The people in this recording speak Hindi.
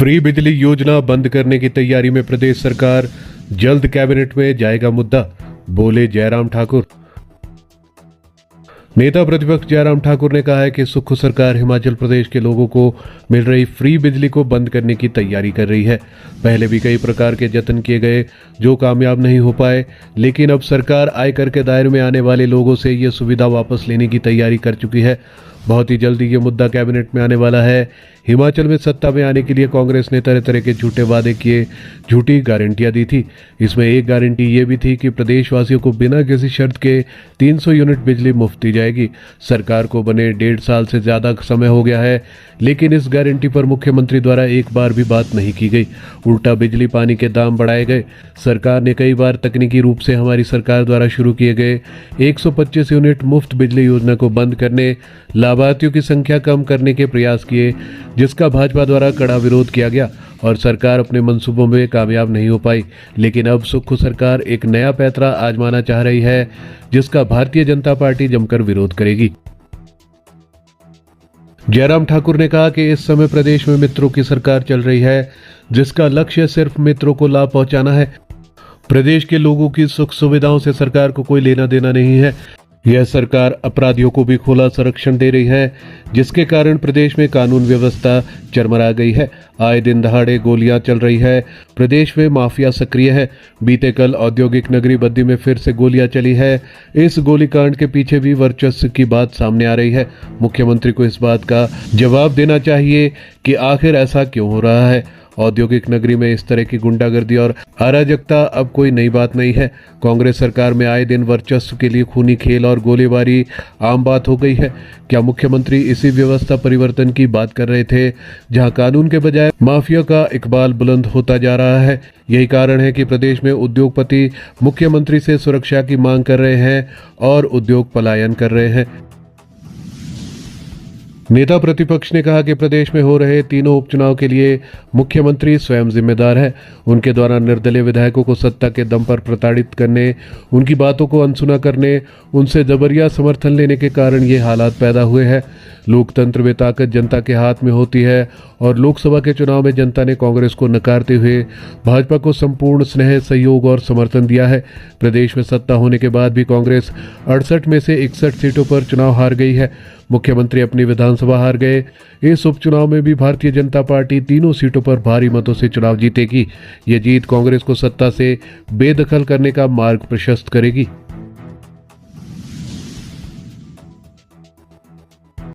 फ्री बिजली योजना बंद करने की तैयारी में प्रदेश सरकार, जल्द कैबिनेट में जाएगा मुद्दा, बोले जयराम ठाकुर। नेता प्रतिपक्ष जयराम ठाकुर ने कहा है कि सुक्खू सरकार हिमाचल प्रदेश के लोगों को मिल रही फ्री बिजली को बंद करने की तैयारी कर रही है। पहले भी कई प्रकार के जतन किए गए जो कामयाब नहीं हो पाए, लेकिन अब सरकार आयकर के दायरे में आने वाले लोगों से ये सुविधा वापस लेने की तैयारी कर चुकी है। बहुत ही जल्दी ये मुद्दा कैबिनेट में आने वाला है। हिमाचल में सत्ता में आने के लिए कांग्रेस ने तरह तरह के झूठे वादे किए, झूठी गारंटियां दी थी। इसमें एक गारंटी ये भी थी कि प्रदेशवासियों को बिना किसी शर्त के 300 यूनिट बिजली मुफ्त दी जाएगी। सरकार को बने 1.5 साल से ज्यादा समय हो गया है, लेकिन इस गारंटी पर मुख्यमंत्री द्वारा एक बार भी बात नहीं की गई। उल्टा बिजली पानी के दाम बढ़ाए गए। सरकार ने कई बार तकनीकी रूप से हमारी सरकार द्वारा शुरू किए गए 125 यूनिट मुफ्त बिजली योजना को बंद करने, लाभार्थियों की संख्या कम करने के प्रयास किए, जिसका भाजपा द्वारा कड़ा विरोध किया गया और सरकार अपने मंसूबों में कामयाब नहीं हो पाई। लेकिन अब सुक्खू सरकार एक नया पैंतरा आजमाना चाह रही है, जिसका भारतीय जनता पार्टी जमकर विरोध करेगी। जयराम ठाकुर ने कहा कि इस समय प्रदेश में मित्रों की सरकार चल रही है, जिसका लक्ष्य सिर्फ मित्रों को लाभ पहुंचाना है। प्रदेश के लोगों की सुख सुविधाओं से सरकार को कोई लेना देना नहीं है। यह सरकार अपराधियों को भी खुला संरक्षण दे रही है, जिसके कारण प्रदेश में कानून व्यवस्था चरमरा गई है। आए दिन दहाड़े गोलियां चल रही है। प्रदेश में माफिया सक्रिय है। बीते कल औद्योगिक नगरी बद्दी में फिर से गोलियां चली है। इस गोलीकांड के पीछे भी वर्चस्व की बात सामने आ रही है। मुख्यमंत्री को इस बात का जवाब देना चाहिए कि आखिर ऐसा क्यों हो रहा है। औद्योगिक नगरी में इस तरह की गुंडागर्दी और अराजकता अब कोई नई बात नहीं है। कांग्रेस सरकार में आए दिन वर्चस्व के लिए खूनी खेल और गोलीबारी आम बात हो गई है। क्या मुख्यमंत्री इसी व्यवस्था परिवर्तन की बात कर रहे थे, जहां कानून के बजाय माफिया का इकबाल बुलंद होता जा रहा है? यही कारण है कि प्रदेश में उद्योगपति मुख्यमंत्री से सुरक्षा की मांग कर रहे हैं और उद्योग पलायन कर रहे हैं। नेता प्रतिपक्ष ने कहा कि प्रदेश में हो रहे तीनों उपचुनाव के लिए मुख्यमंत्री स्वयं जिम्मेदार है। उनके द्वारा निर्दलीय विधायकों को सत्ता के दम पर प्रताड़ित करने, उनकी बातों को अनसुना करने, उनसे जबरिया समर्थन लेने के कारण ये हालात पैदा हुए हैं। लोकतंत्र में ताकत जनता के हाथ में होती है और लोकसभा के चुनाव में जनता ने कांग्रेस को नकारते हुए भाजपा को संपूर्ण स्नेह, सहयोग और समर्थन दिया है। प्रदेश में सत्ता होने के बाद भी कांग्रेस 68 में से 61 सीटों पर चुनाव हार गई है। मुख्यमंत्री अपनी विधानसभा हार गए। इस उपचुनाव में भी भारतीय जनता पार्टी तीनों सीटों पर भारी मतों से चुनाव जीतेगी। ये जीत कांग्रेस को सत्ता से बेदखल करने का मार्ग प्रशस्त करेगी।